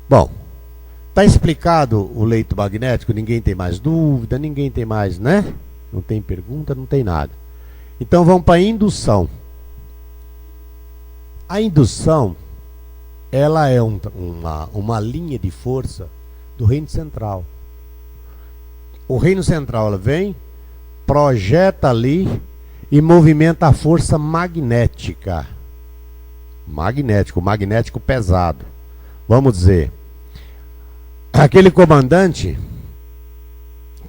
Bom, está explicado o leito magnético, ninguém tem mais dúvida, ninguém tem mais, né? Não tem pergunta, não tem nada. Então vamos para a indução. A indução, ela é uma linha de força do reino central. O reino central, ela vem, projeta ali e movimenta a força magnética. Magnético pesado. Vamos dizer, aquele comandante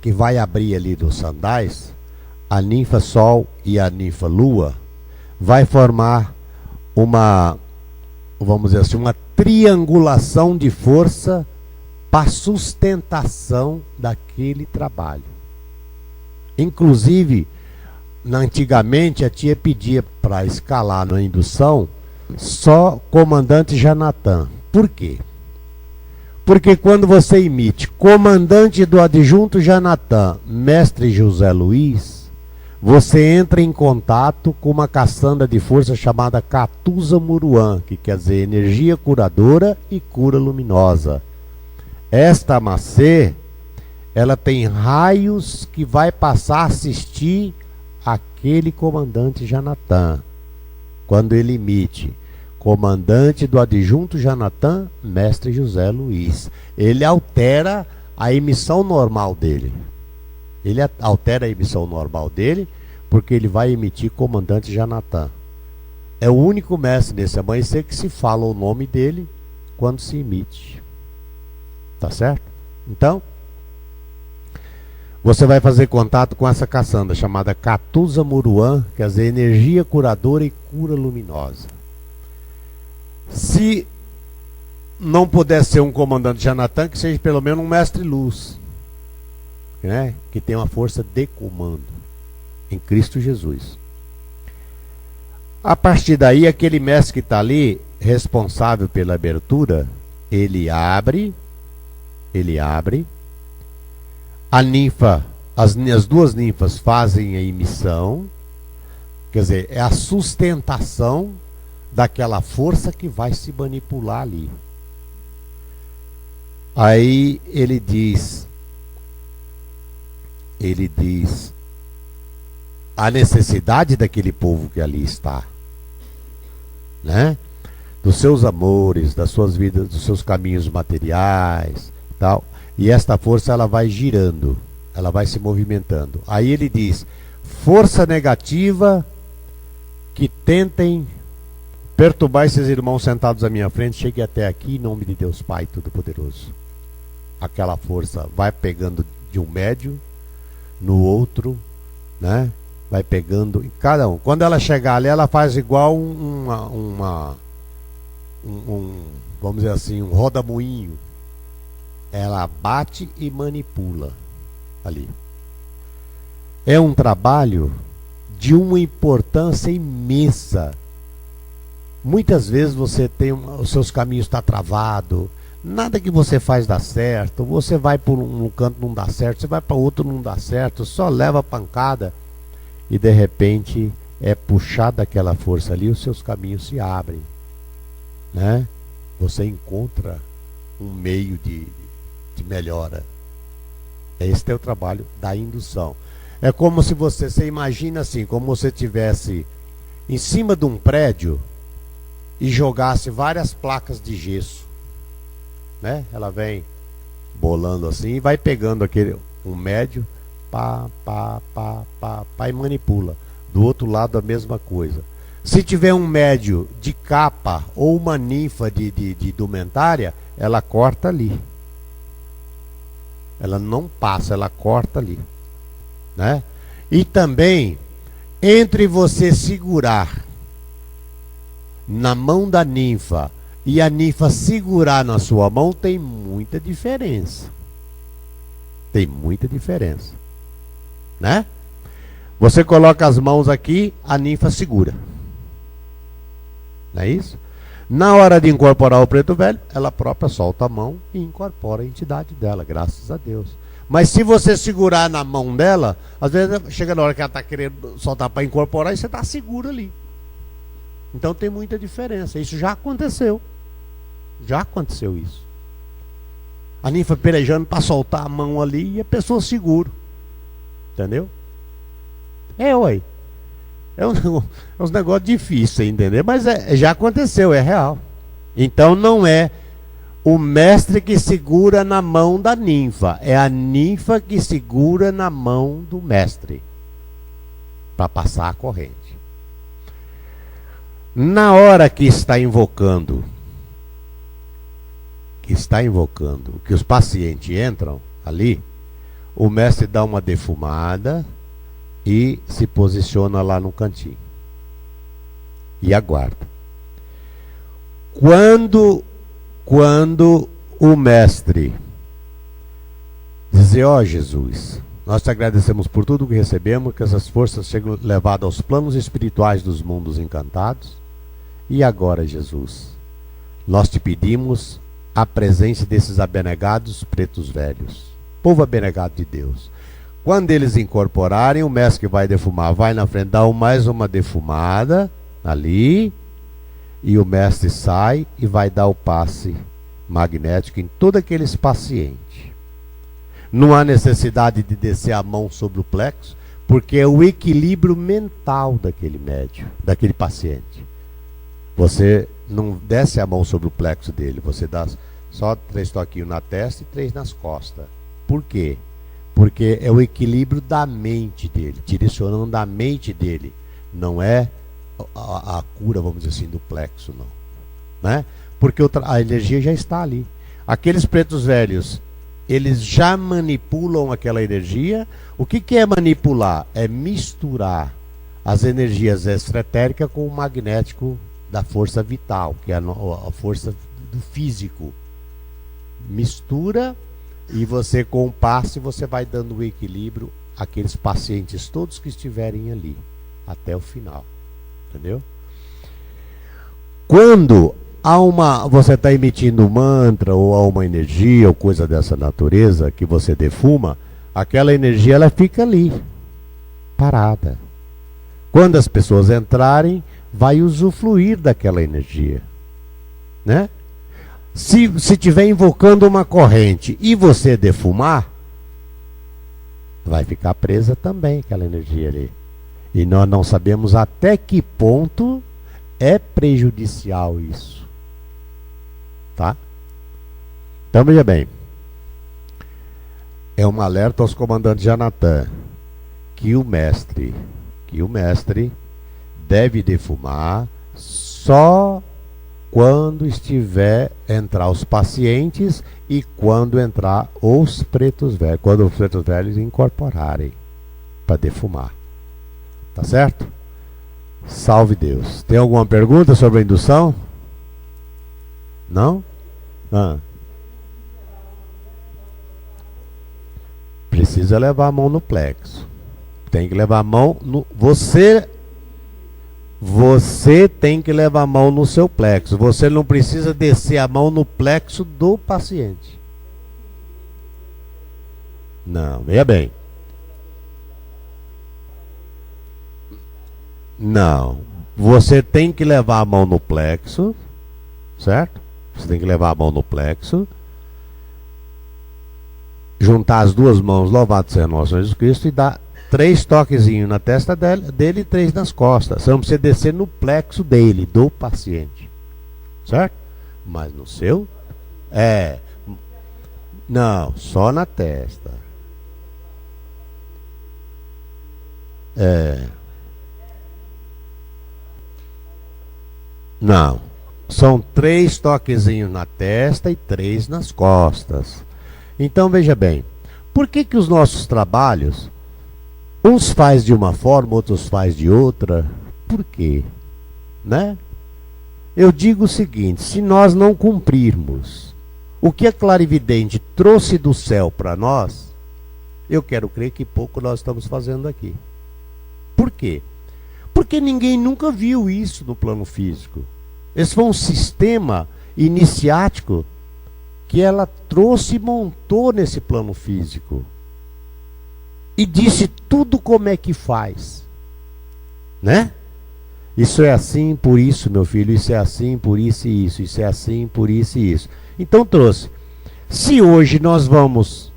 que vai abrir ali dos sandais, a ninfa Sol e a ninfa Lua, vai formar uma, vamos dizer assim, uma triangulação de força para sustentação daquele trabalho. Inclusive, antigamente a tia pedia para escalar na indução só comandante Janatã. Por quê? Porque quando você emite comandante do adjunto Janatã, mestre José Luiz, você entra em contato com uma caçamba de força chamada Catuza Muruan, que quer dizer energia curadora e cura luminosa. Esta macê, ela tem raios que vai passar a assistir aquele comandante Janatã. Quando ele emite comandante do adjunto Janatã, mestre José Luiz. Ele altera a emissão normal dele. Ele altera a emissão normal dele, porque ele vai emitir comandante Janatã. É o único mestre nesse amanhecer que se fala o nome dele quando se emite. Tá certo? Então, você vai fazer contato com essa caçamba chamada Catuza Muruan, quer dizer, energia curadora e cura luminosa. Se não puder ser um comandante Janatã, que seja pelo menos um mestre luz, né? Que tem uma força de comando em Cristo Jesus. A partir daí, aquele mestre que está ali, responsável pela abertura, ele abre, a ninfa, as duas ninfas fazem a emissão, quer dizer, é a sustentação daquela força que vai se manipular ali. Aí ele diz a necessidade daquele povo que ali está, né? Dos seus amores, das suas vidas, dos seus caminhos materiais, tal. E esta força, ela vai girando, ela vai se movimentando. Aí ele diz: força negativa que tentem perturbar esses irmãos sentados à minha frente, chegue até aqui em nome de Deus Pai Todo-Poderoso. Aquela força vai pegando de um médio no outro, né? Vai pegando em cada um. Quando ela chegar ali, ela faz igual vamos dizer assim, um rodamuinho. Ela bate e manipula ali. É um trabalho de uma importância imensa. Muitas vezes você tem os seus caminhos estão travados, nada que você faz dá certo, você vai por um canto não dá certo, você vai para outro não dá certo, só leva pancada e de repente é puxada aquela força ali, os seus caminhos se abrem, né? Você encontra um meio de melhora. Este é o trabalho da indução. É como se você imagina assim, como se você estivesse em cima de um prédio e jogasse várias placas de gesso, né? Ela vem bolando assim e vai pegando um médio, e manipula. Do outro lado a mesma coisa. Se tiver um médio de capa ou uma ninfa de indumentária, ela corta ali. Ela não passa, ela corta ali, né? E também, entre você segurar na mão da ninfa e a ninfa segurar na sua mão, tem muita diferença. Tem muita diferença, né? Você coloca as mãos aqui, a ninfa segura. Não é isso? Na hora de incorporar o preto velho, ela própria solta a mão e incorpora a entidade dela, graças a Deus. Mas se você segurar na mão dela, às vezes chega na hora que ela está querendo soltar para incorporar e você está seguro ali. Então tem muita diferença. Isso já aconteceu. Já aconteceu isso, A ninfa pelejando para soltar a mão ali e a pessoa segura. Entendeu? Ué. É uns negócios difíceis, entender? Mas já aconteceu, é real. Então não é o mestre que segura na mão da ninfa, é a ninfa que segura na mão do mestre para passar a corrente. Na hora que está invocando, que os pacientes entram ali, o mestre dá uma defumada e se posiciona lá no cantinho e aguarda. Quando o mestre dizer: ó Jesus, nós te agradecemos por tudo que recebemos, que essas forças chegam levadas aos planos espirituais dos mundos encantados, e agora, Jesus, nós te pedimos a presença desses abnegados pretos velhos, povo abnegado de Deus. Quando eles incorporarem, o mestre que vai defumar vai na frente, dá mais uma defumada ali, e o mestre sai e vai dar o passe magnético em todos aqueles pacientes. Não há necessidade de descer a mão sobre o plexo, porque é o equilíbrio mental daquele médium, daquele paciente. Você não desce a mão sobre o plexo dele, você dá só 3 toquinhos na testa e 3 nas costas. Por quê? Porque é o equilíbrio da mente dele, direcionando a mente dele. Não é a cura, vamos dizer assim, do plexo, não. Né? Porque a energia já está ali. Aqueles pretos velhos, eles já manipulam aquela energia. O que é manipular? É misturar as energias extraetéricas com o magnético da força vital, que é a força do físico. Mistura, e você, com o passe, você vai dando o equilíbrio àqueles pacientes todos que estiverem ali, até o final. Entendeu? Quando você está emitindo um mantra ou há uma energia ou coisa dessa natureza que você defuma, aquela energia ela fica ali, parada. Quando as pessoas entrarem, vai usufruir daquela energia, né? Se estiver invocando uma corrente e você defumar, vai ficar presa também aquela energia ali. E nós não sabemos até que ponto é prejudicial isso. Tá? Então veja bem. É um alerta aos comandantes Janatan que o mestre deve defumar só quando entrar os pacientes e quando entrar os pretos velhos, quando os pretos velhos incorporarem para defumar. Tá certo? Salve Deus. Tem alguma pergunta sobre a indução? Não? Precisa levar a mão no plexo. Tem que levar a mão no... Você tem que levar a mão no seu plexo. Você não precisa descer a mão no plexo do paciente. Não, veja bem. Não. Você tem que levar a mão no plexo, certo? Você tem que levar a mão no plexo, juntar as duas mãos, louvado seja nosso Senhor Jesus Cristo, e dar 3 toquezinhos na testa dele e 3 nas costas. Você não precisa descer no plexo dele, do paciente. Certo? Mas no seu? Não, só na testa. Não. São 3 toquezinhos na testa e 3 nas costas. Então veja bem, por que os nossos trabalhos, uns faz de uma forma, outros faz de outra? Por quê? Né? Eu digo o seguinte: se nós não cumprirmos o que a clarividente trouxe do céu para nós, eu quero crer que pouco nós estamos fazendo aqui. Por quê? Porque ninguém nunca viu isso no plano físico. Esse foi um sistema iniciático que ela trouxe e montou nesse plano físico. E disse tudo como é que faz. Né? Isso é assim por isso, meu filho. Isso é assim por isso e isso. Isso é assim por isso e isso. Então trouxe. Se hoje nós vamos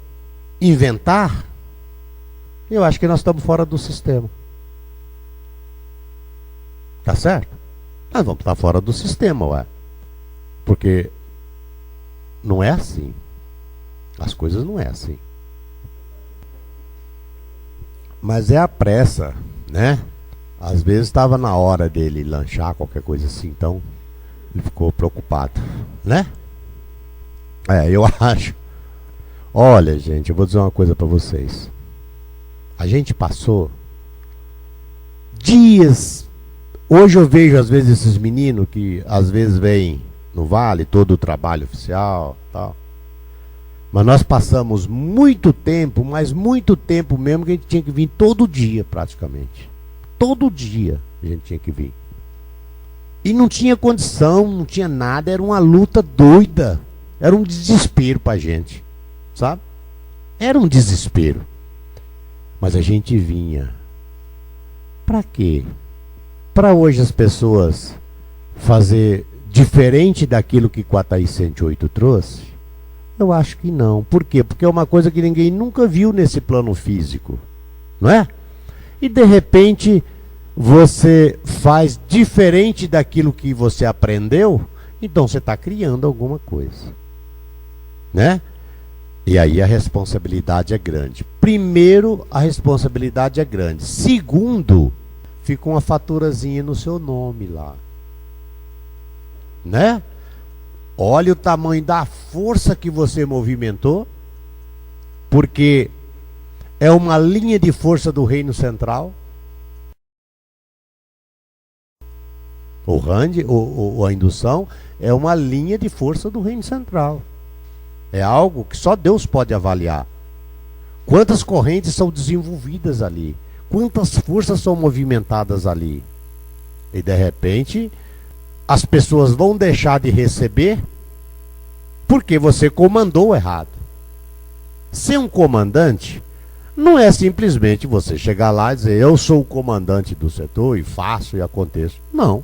inventar, eu acho que nós estamos fora do sistema. Tá certo? Nós vamos estar fora do sistema, ué. Porque não é assim. As coisas não é assim. Mas é a pressa, né? Às vezes estava na hora dele lanchar, qualquer coisa assim, então ele ficou preocupado, né? Eu acho. Olha, gente, eu vou dizer uma coisa para vocês. A gente passou dias. Hoje eu vejo às vezes esses meninos que às vezes vêm no Vale, todo o trabalho oficial, tal. Mas nós passamos muito tempo, mas muito tempo mesmo, que a gente tinha que vir todo dia praticamente. Todo dia a gente tinha que vir. E não tinha condição, não tinha nada, era uma luta doida. Era um desespero pra gente, sabe? Era um desespero. Mas a gente vinha. Pra quê? Pra hoje as pessoas fazer diferente daquilo que Quataí 108 trouxe? Eu acho que não. Por quê? Porque é uma coisa que ninguém nunca viu nesse plano físico, não é? E de repente você faz diferente daquilo que você aprendeu, então você está criando alguma coisa, né? E aí a responsabilidade é grande. Primeiro, a responsabilidade é grande. Segundo, fica uma faturazinha no seu nome lá, né? Olha o tamanho da força que você movimentou, porque é uma linha de força do Reino Central. O RAND, a indução, é uma linha de força do Reino Central. É algo que só Deus pode avaliar. Quantas correntes são desenvolvidas ali? Quantas forças são movimentadas ali? E de repente, as pessoas vão deixar de receber porque você comandou errado. Ser um comandante não é simplesmente você chegar lá e dizer eu sou o comandante do setor e faço e aconteço. Não.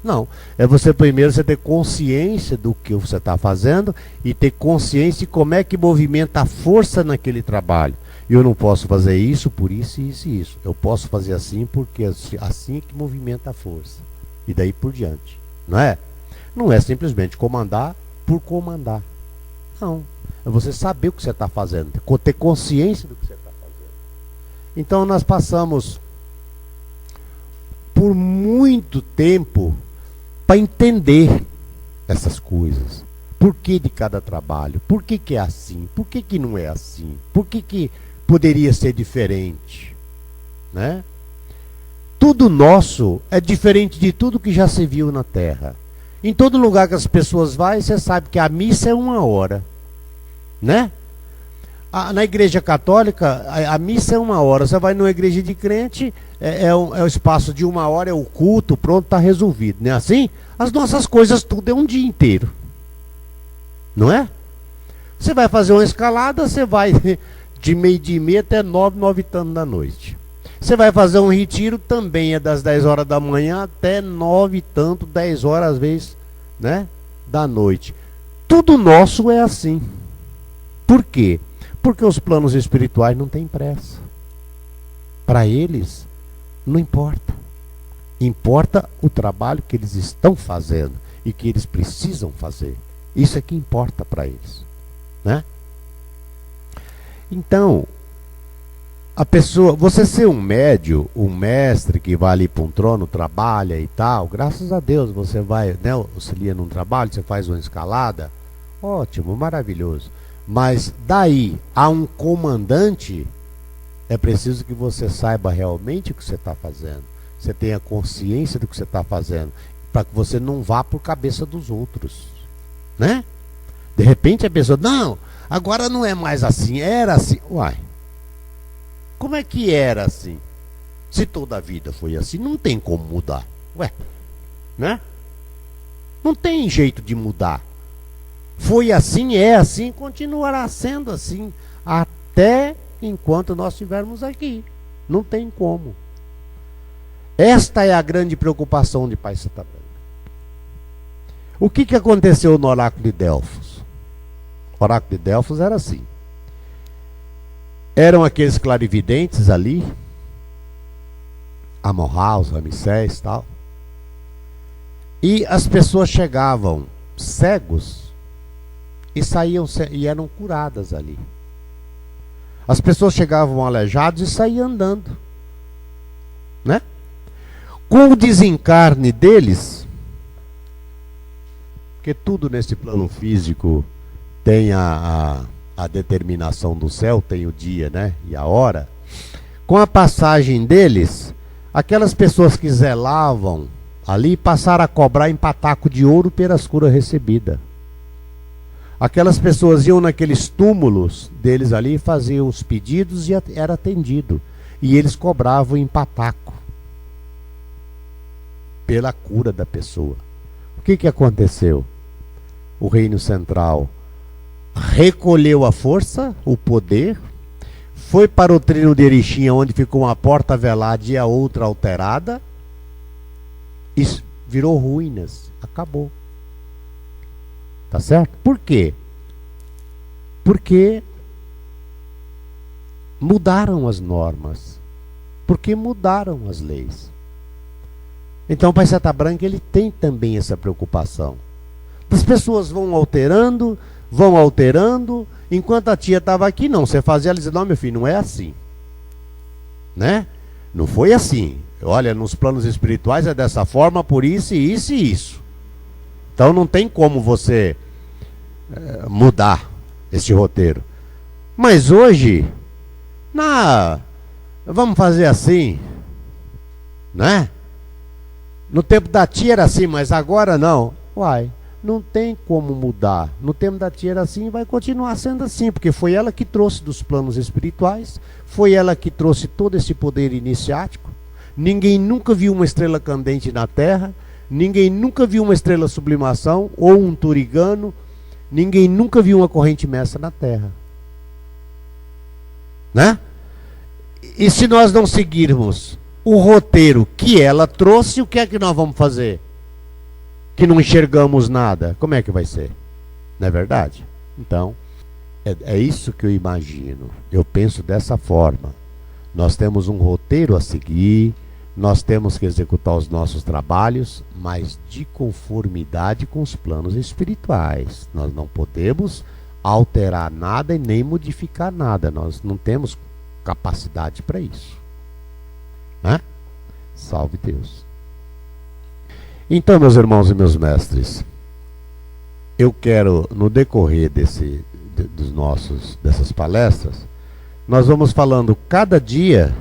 Não. É você primeiro você ter consciência do que você está fazendo e ter consciência de como é que movimenta a força naquele trabalho. Eu não posso fazer isso por isso, isso e isso. Eu posso fazer assim porque assim é que movimenta a força. E daí por diante. Não é? Não é simplesmente comandar por comandar. Não. É você saber o que você está fazendo. Ter consciência do que você está fazendo. Então nós passamos por muito tempo para entender essas coisas. Por que de cada trabalho? Por que é assim? Por que não é assim? Por que poderia ser diferente? Né? Tudo nosso é diferente de tudo que já se viu na Terra. Em todo lugar que as pessoas vão, você sabe que a missa é 1 hora. Né? Na igreja católica, a missa é 1 hora. Você vai numa igreja de crente, é o espaço de 1 hora, é o culto, pronto, está resolvido. Não é assim? As nossas coisas, tudo é um dia inteiro. Não é? Você vai fazer uma escalada, você vai de meio-dia e meia até 9 e tanto da noite. Você vai fazer um retiro, também é das 10 horas da manhã até 9 e tanto, 10 horas às vezes, né, da noite. Tudo nosso é assim. Por quê? Porque os planos espirituais não têm pressa. Para eles, não importa. Importa o trabalho que eles estão fazendo e que eles precisam fazer. Isso é que importa para eles, né? Então, a pessoa, você ser um médio, um mestre que vai ali para um trono, trabalha e tal, graças a Deus você vai, né, auxilia num trabalho, você faz uma escalada, ótimo, maravilhoso. Mas daí a um comandante, é preciso que você saiba realmente o que você está fazendo. Você tenha consciência do que você está fazendo, para que você não vá por cabeça dos outros, né? De repente a pessoa, não, agora não é mais assim, era assim. Uai, como é que era assim? Se toda a vida foi assim, não tem como mudar. Ué, né? Não tem jeito de mudar. Foi assim, é assim, continuará sendo assim, até enquanto nós estivermos aqui. Não tem como. Esta é a grande preocupação de Pai Santa Branca. O que aconteceu no oráculo de Delfos? O oráculo de Delfos era assim. Eram aqueles clarividentes ali, Amon-Ra, Ramsés e tal. E as pessoas chegavam cegos e saíam e eram curadas ali. As pessoas chegavam aleijados e saíam andando, né? Com o desencarne deles, porque tudo nesse plano físico tem a determinação do céu, tem o dia, né? E a hora. Com a passagem deles, aquelas pessoas que zelavam ali passaram a cobrar em pataco de ouro pelas curas recebidas. Aquelas pessoas iam naqueles túmulos deles ali, faziam os pedidos e era atendido. E eles cobravam em pataco pela cura da pessoa. O que aconteceu? O reino central recolheu a força, o poder, foi para o trino de Erechim, onde ficou uma porta velada e a outra alterada, e virou ruínas, acabou. Tá certo? Por quê? Porque mudaram as normas, porque mudaram as leis. Então o Pai Seta Branca ele tem também essa preocupação. As pessoas vão alterando, enquanto a tia estava aqui, não, você fazia, ela dizia, não meu filho, não é assim, né? Não foi assim, olha, nos planos espirituais é dessa forma, por isso e isso e isso. Então não tem como você mudar esse roteiro. Mas hoje, vamos fazer assim, né? No tempo da tia era assim, mas agora não. Uai, não tem como mudar. No tempo da tia era assim e vai continuar sendo assim, porque foi ela que trouxe dos planos espirituais, foi ela que trouxe todo esse poder iniciático. Ninguém nunca viu uma estrela candente na Terra, ninguém nunca viu uma estrela sublimação ou um turigano, ninguém nunca viu uma corrente mestra na Terra. Né? E se nós não seguirmos o roteiro que ela trouxe, o que é que nós vamos fazer? Que não enxergamos nada. Como é que vai ser? Não é verdade? Então, é isso que eu imagino. Eu penso dessa forma. Nós temos um roteiro a seguir, nós temos que executar os nossos trabalhos, mas de conformidade com os planos espirituais. Nós não podemos alterar nada e nem modificar nada. Nós não temos capacidade para isso. Né? Salve Deus. Então, meus irmãos e meus mestres, eu quero, no decorrer dessas palestras, nós vamos falando cada dia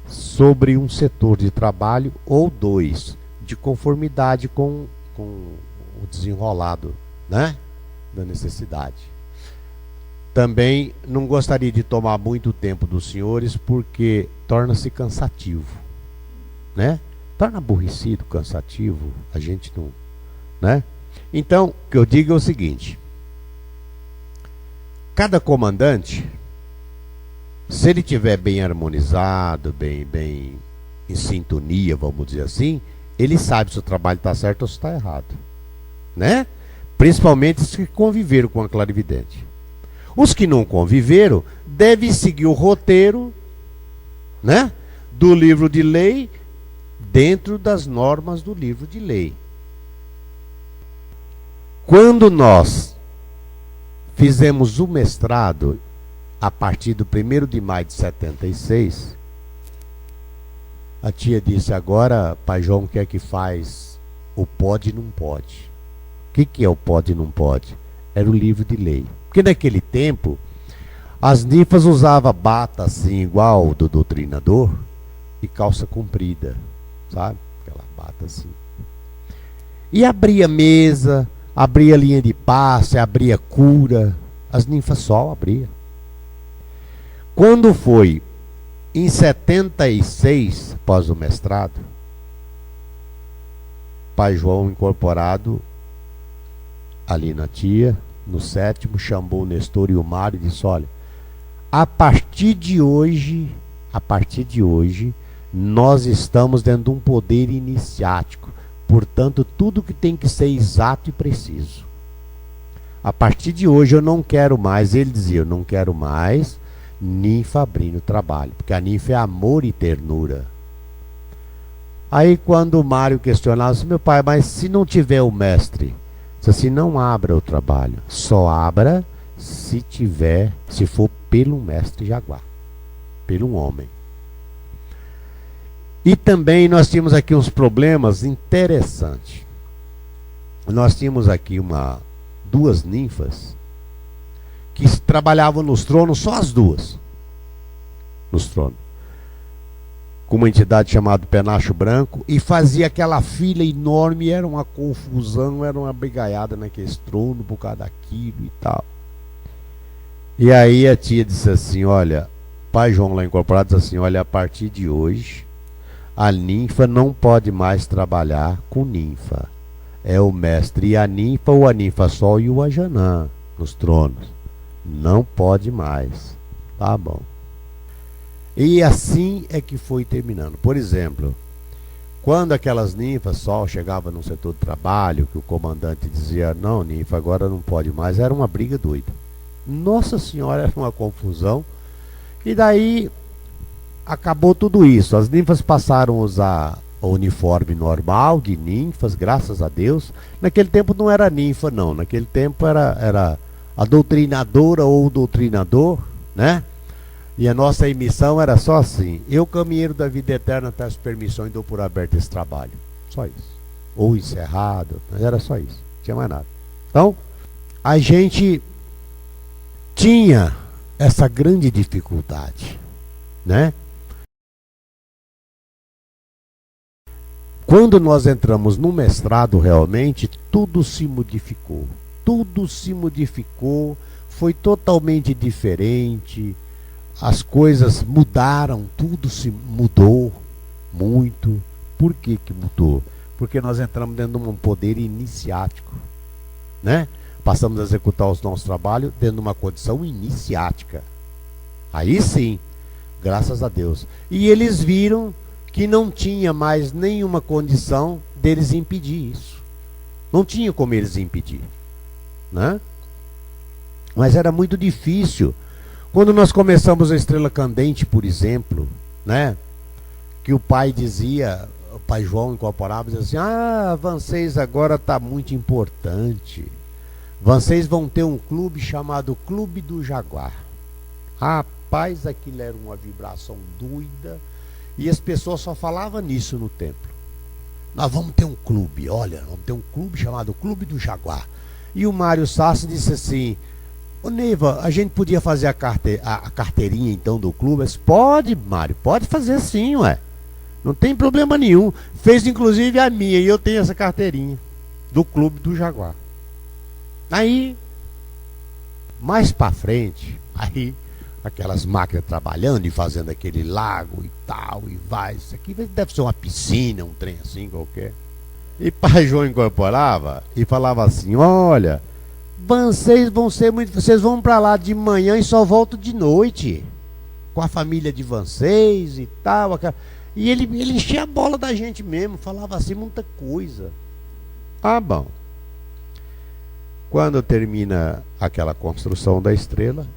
sobre um setor de trabalho ou dois, de conformidade com o desenrolado, né, da necessidade. Também não gostaria de tomar muito tempo dos senhores, porque torna-se cansativo, né? Torna aborrecido, cansativo, a gente não, né? Então, o que eu digo é o seguinte: cada comandante, se ele estiver bem harmonizado, bem em sintonia, vamos dizer assim, ele sabe se o trabalho está certo ou se está errado, né? Principalmente os que conviveram com a clarividente. Os que não conviveram devem seguir o roteiro, né, do livro de lei, dentro das normas do livro de lei. Quando nós fizemos o mestrado, a partir do 1º de maio de 76, a tia disse, agora, Pai João, o que é que faz o pode e não pode? O que é o pode e não pode? Era o livro de lei. Porque naquele tempo, as ninfas usavam bata assim, igual o do doutrinador, e calça comprida, sabe? Aquela bata assim. E abria mesa, abria linha de passe, abria cura. As ninfas só abriam. Quando foi em 76, após o mestrado, Pai João incorporado ali na tia, no 7º, chamou o Nestor e o Mário e disse, olha, a partir de hoje, nós estamos dentro de um poder iniciático. Portanto, tudo que tem que ser exato e preciso. A partir de hoje eu não quero mais, ele dizia, eu não quero mais ninfa abrindo trabalho, porque a ninfa é amor e ternura. Aí quando o Mário questionava assim, meu pai, mas se não tiver o mestre? Disse assim, não abra o trabalho, só abra se tiver, se for pelo mestre Jaguar, pelo homem. E também nós tínhamos aqui uns problemas interessantes. Nós tínhamos aqui duas ninfas que trabalhavam nos tronos, só as duas, nos tronos, com uma entidade chamada Penacho Branco, e fazia aquela fila enorme, era uma confusão, era uma brigaiada naquele trono por causa daquilo e tal. E aí a tia disse assim, olha, pai João lá incorporado disse assim, olha, a partir de hoje a ninfa não pode mais trabalhar com ninfa, é o mestre e a ninfa, ou a ninfa sol e o Ajanã nos tronos, não pode mais, tá bom. E assim é que foi terminando. Por exemplo, quando aquelas ninfas sol chegavam no setor de trabalho, que o comandante dizia, não, ninfa, agora não pode mais, era uma briga doida. Nossa senhora, era uma confusão. E daí acabou tudo isso. As ninfas passaram a usar o uniforme normal de ninfas, graças a Deus. Naquele tempo não era ninfa, não. Naquele tempo era a doutrinadora ou o doutrinador, né? E a nossa missão era só assim, eu, caminheiro da vida eterna, peço permissão e dou por aberto esse trabalho. Só isso. Ou encerrado, mas era só isso. Não tinha mais nada. Então, a gente tinha essa grande dificuldade, né? Quando nós entramos no mestrado, realmente, tudo se modificou. Tudo se modificou, foi totalmente diferente. As coisas mudaram, tudo se mudou muito. Por que que mudou? Porque nós entramos dentro de um poder iniciático, né? Passamos a executar os nossos trabalhos dentro de uma condição iniciática. Aí sim, graças a Deus. E eles viram que não tinha mais nenhuma condição deles impedir isso. Não tinha como eles impedir, né? Mas era muito difícil. Quando nós começamos a Estrela Candente, por exemplo, né, que o pai dizia, o pai João incorporava, dizia assim, vocês agora está muito importante. Vocês vão ter um clube chamado Clube do Jaguar. Rapaz, aquilo era uma vibração doida. E as pessoas só falavam nisso no templo. Nós vamos ter um clube, olha, vamos ter um clube chamado Clube do Jaguar. E o Mário Sassi disse assim, ô Neiva, a gente podia fazer a carteirinha então do clube? Disse, pode, Mário, pode fazer sim, ué. Não tem problema nenhum. Fez inclusive a minha, e eu tenho essa carteirinha do Clube do Jaguar. Aí, mais pra frente, aí, aquelas máquinas trabalhando e fazendo aquele lago e tal, e vai, isso aqui deve ser uma piscina, um trem assim qualquer. E pai João incorporava e falava assim, olha, vocês vão ser muito, vocês vão para lá de manhã e só voltam de noite, com a família de vocês e tal. E ele enchia a bola da gente mesmo, falava assim muita coisa. Bom. Quando termina aquela construção da estrela,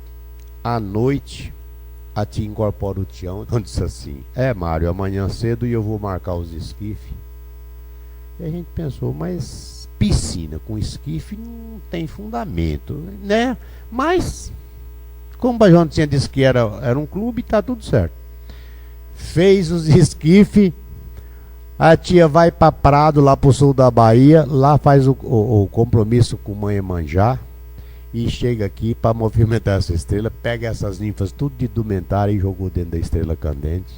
à noite, a tia incorpora o Tião, então disse assim, Mário, amanhã cedo e eu vou marcar os esquifes. E a gente pensou, mas piscina com esquife não tem fundamento, né? Mas, como o Bajão tinha dito que era um clube, tá tudo certo. Fez os esquifes, a tia vai para Prado, lá pro sul da Bahia, lá faz o compromisso com Mãe Emanjá, e chega aqui para movimentar essa estrela, pega essas ninfas tudo de indumentária e jogou dentro da Estrela Candente.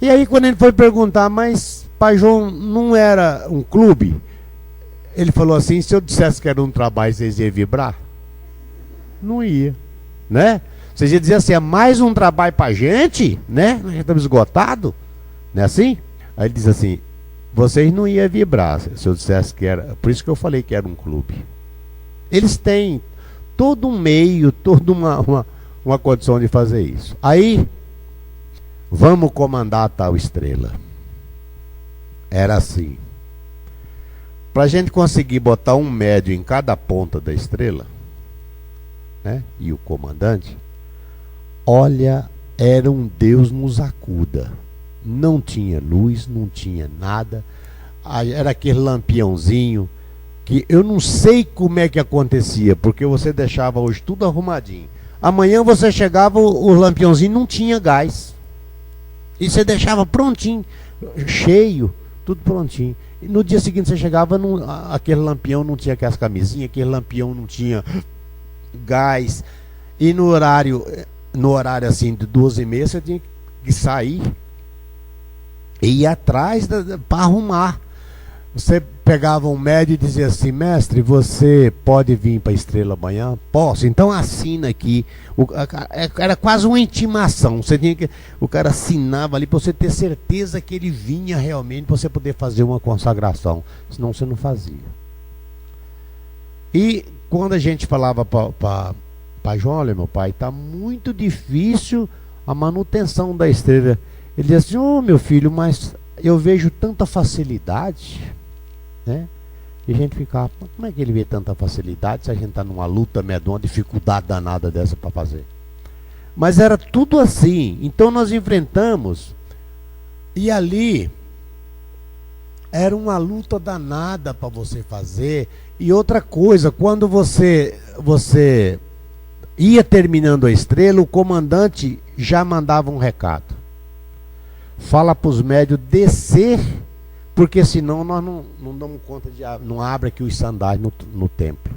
E aí quando ele foi perguntar, mas pai João não era um clube? Ele falou assim, se eu dissesse que era um trabalho, vocês iam vibrar? Não ia, né? Vocês iam dizer assim, é mais um trabalho pra gente, né? Nós já estamos esgotados, não é assim? Aí ele diz assim, vocês não iam vibrar se eu dissesse que era, por isso que eu falei que era um clube. Eles têm todo um meio, toda uma condição de fazer isso. Aí, vamos comandar a tal estrela. Era assim. Para a gente conseguir botar um médio em cada ponta da estrela, né, e o comandante, olha, era um Deus nos acuda. Não tinha luz, não tinha nada. Era aquele lampiãozinho que eu não sei como é que acontecia, porque você deixava hoje tudo arrumadinho. Amanhã você chegava, o lampiãozinho não tinha gás. E você deixava prontinho, cheio, tudo prontinho. E no dia seguinte você chegava, aquele lampião não tinha aquelas camisinhas, aquele lampião não tinha gás. E no horário assim de 12h30 você tinha que sair e ir atrás para arrumar. Você pegava um médio e dizia assim: mestre, você pode vir para a estrela amanhã? Posso, então assina aqui. Era quase uma intimação. O cara assinava ali para você ter certeza que ele vinha realmente, para você poder fazer uma consagração. Senão você não fazia. E quando a gente falava para João: olha, meu pai, está muito difícil a manutenção da estrela. Ele dizia assim: oh, meu filho, mas eu vejo tanta facilidade, né? E a gente ficava: como é que ele vê tanta facilidade se a gente está numa luta medonha, uma dificuldade danada dessa para fazer? Mas era tudo assim. Então nós enfrentamos, e ali era uma luta danada para você fazer. E outra coisa, quando você ia terminando a estrela, o comandante já mandava um recado: fala para os médios descer, porque senão nós não damos conta não abre aqui os sandais no templo.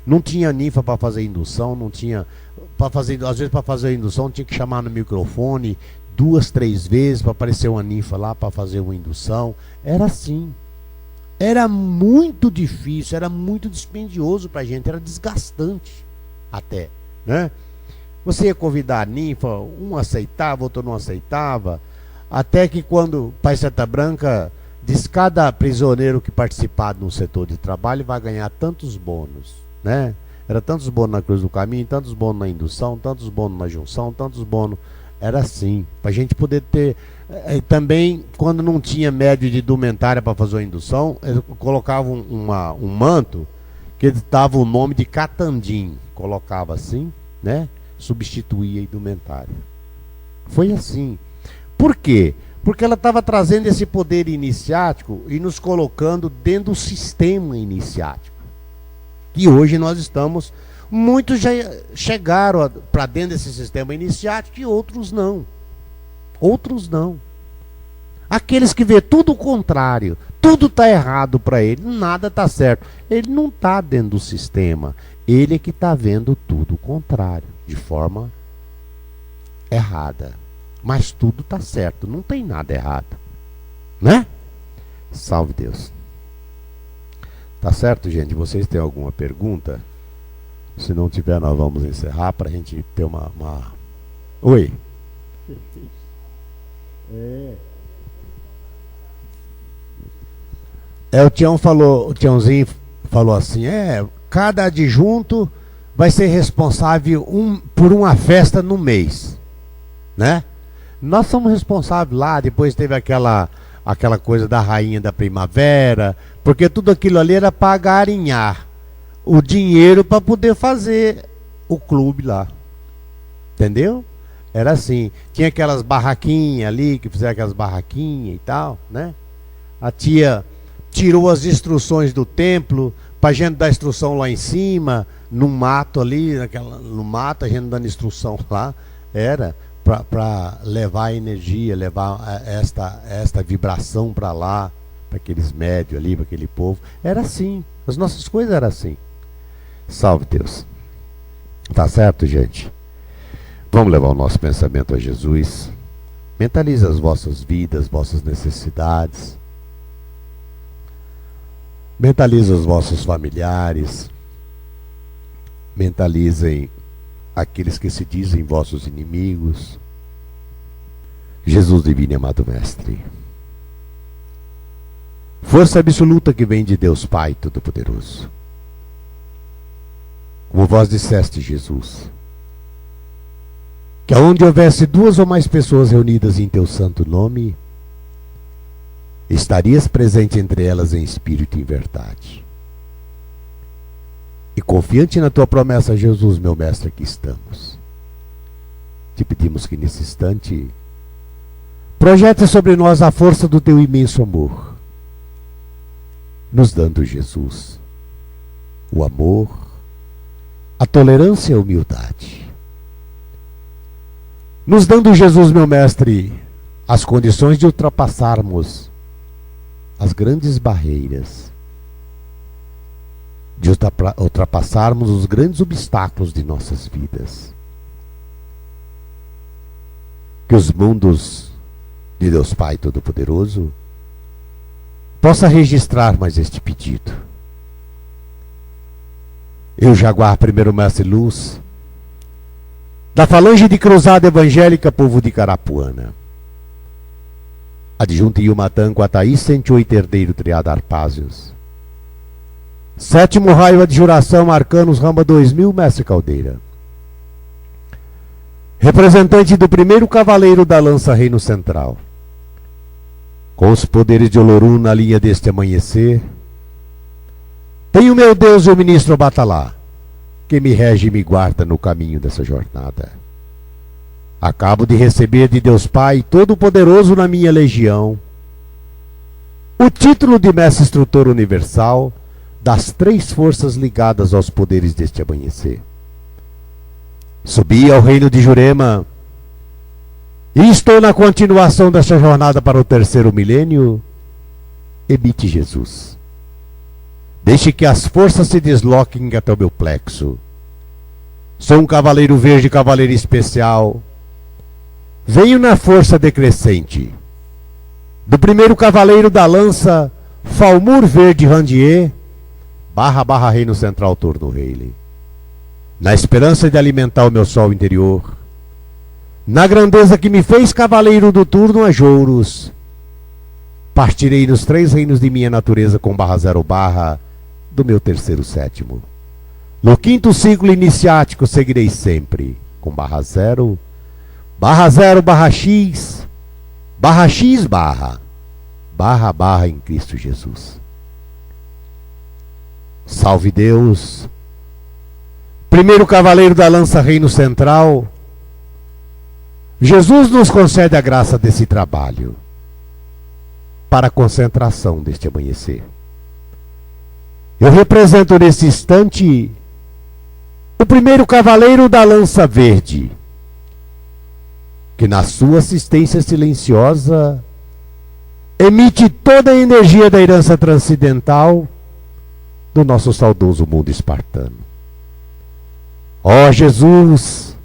Não tinha ninfa para fazer indução, não tinha às vezes para fazer indução tinha que chamar no microfone 2, 3 vezes para aparecer uma ninfa lá para fazer uma indução. Era assim. Era muito difícil, era muito dispendioso para a gente, era desgastante até, né? Você ia convidar a ninfa, um aceitava, outro não aceitava, até que quando o Pai Seta Branca diz: cada prisioneiro que participar no setor de trabalho vai ganhar tantos bônus, né? Era tantos bônus na Cruz do Caminho, tantos bônus na indução, tantos bônus na junção, tantos bônus. Era assim, para a gente poder ter. Também, quando não tinha médio de indumentária para fazer a indução, eles colocavam um manto que dava o nome de catandim, colocava assim, né? Substituía a indumentária. Foi assim. Por quê? Porque ela estava trazendo esse poder iniciático e nos colocando dentro do sistema iniciático. E hoje nós estamos, muitos já chegaram para dentro desse sistema iniciático e outros não. Outros não. Aqueles que vê tudo o contrário, tudo está errado para ele, nada está certo. Ele não está dentro do sistema, ele é que está vendo tudo o contrário, de forma errada. Mas tudo está certo, não tem nada errado, né? Salve Deus. Tá certo, gente? Vocês têm alguma pergunta? Se não tiver, nós vamos encerrar para a gente ter uma... Oi. O Tiãozinho falou assim: cada adjunto vai ser responsável por uma festa no mês, né? Nós somos responsáveis lá, depois teve aquela coisa da rainha da primavera, porque tudo aquilo ali era para garinhar o dinheiro para poder fazer o clube lá. Entendeu? Era assim. Tinha aquelas barraquinhas ali, que fizeram aquelas barraquinhas e tal, né? A tia tirou as instruções do templo para a gente dar instrução lá em cima, no mato ali, no mato, a gente dando instrução lá. Era para levar a energia, levar esta vibração para lá, para aqueles médios ali, para aquele povo. Era assim. As nossas coisas eram assim. Salve Deus. Tá certo, gente? Vamos levar o nosso pensamento a Jesus. Mentalize as vossas vidas, vossas necessidades. Mentalize os vossos familiares. Mentalizem aqueles que se dizem vossos inimigos. Jesus divino e amado Mestre, força absoluta que vem de Deus Pai Todo-Poderoso, como vós disseste, Jesus, que aonde houvesse 2 ou mais pessoas reunidas em teu santo nome, estarias presente entre elas em espírito e em verdade. E confiante na tua promessa, Jesus, meu mestre, aqui estamos. Te pedimos que nesse instante projete sobre nós a força do teu imenso amor, nos dando, Jesus, o amor, a tolerância e a humildade. Nos dando, Jesus, meu mestre, as condições de ultrapassarmos as grandes barreiras, de ultrapassarmos os grandes obstáculos de nossas vidas. Que os mundos de Deus Pai Todo-Poderoso possa registrar mais este pedido. Eu, Jaguar, primeiro mestre Luz, da Falange de Cruzada Evangélica, povo de Carapuana, adjunto Yumatã, Quataí, 108, herdeiro Triada Arpázios, sétimo raio adjuração, Arcanos, Rama 2000, mestre Caldeira, representante do primeiro cavaleiro da lança, Reino Central, com os poderes de Olorum na linha deste amanhecer, tenho meu Deus e o ministro Batalá, que me rege e me guarda no caminho dessa jornada. Acabo de receber de Deus Pai Todo-Poderoso na minha legião o título de Mestre Instrutor Universal das 3 forças ligadas aos poderes deste amanhecer. Subi ao reino de Jurema e estou na continuação desta jornada para o 3º milênio. Emite, Jesus. Deixe que as forças se desloquem até o meu plexo. Sou um cavaleiro verde, cavaleiro especial. Venho na força decrescente do primeiro cavaleiro da lança, Falmur Verde Randier, / Reino Central Turno Reile. Na esperança de alimentar o meu sol interior, na grandeza que me fez cavaleiro do turno a Jouros, partirei nos 3 reinos de minha natureza com /0 do meu 3º sétimo. No 5º ciclo iniciático seguirei sempre com /0, /0, /x, / em Cristo Jesus. Salve Deus, primeiro cavaleiro da lança, Reino Central. Jesus nos concede a graça desse trabalho para a concentração deste amanhecer. Eu represento nesse instante o primeiro cavaleiro da lança verde, que na sua assistência silenciosa emite toda a energia da herança transcendental do nosso saudoso mundo espartano. Ó Jesus,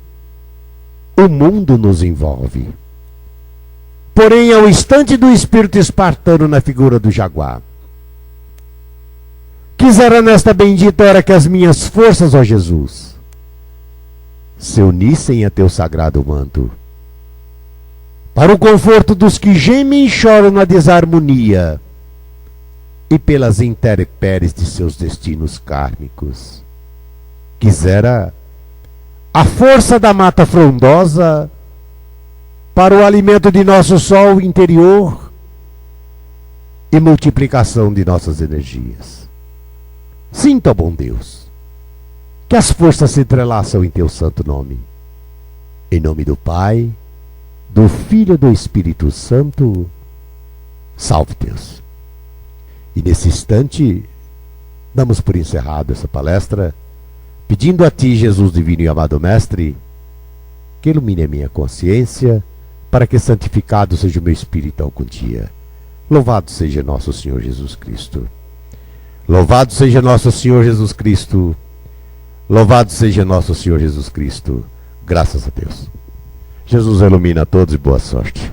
o mundo nos envolve. Porém, ao instante do espírito espartano na figura do Jaguar, quisera nesta bendita hora que as minhas forças, ó Jesus, se unissem a teu sagrado manto, para o conforto dos que gemem e choram na desarmonia e pelas intempéries de seus destinos kármicos. Quisera a força da mata frondosa para o alimento de nosso sol interior e multiplicação de nossas energias. Sinta, bom Deus, que as forças se entrelaçam em teu santo nome. Em nome do Pai, do Filho e do Espírito Santo. Salve Deus. E nesse instante, damos por encerrado essa palestra, pedindo a Ti, Jesus divino e amado Mestre, que ilumine a minha consciência, para que santificado seja o meu espírito algum dia. Louvado seja nosso Senhor Jesus Cristo. Louvado seja nosso Senhor Jesus Cristo. Louvado seja nosso Senhor Jesus Cristo. Graças a Deus. Jesus ilumina a todos e boa sorte.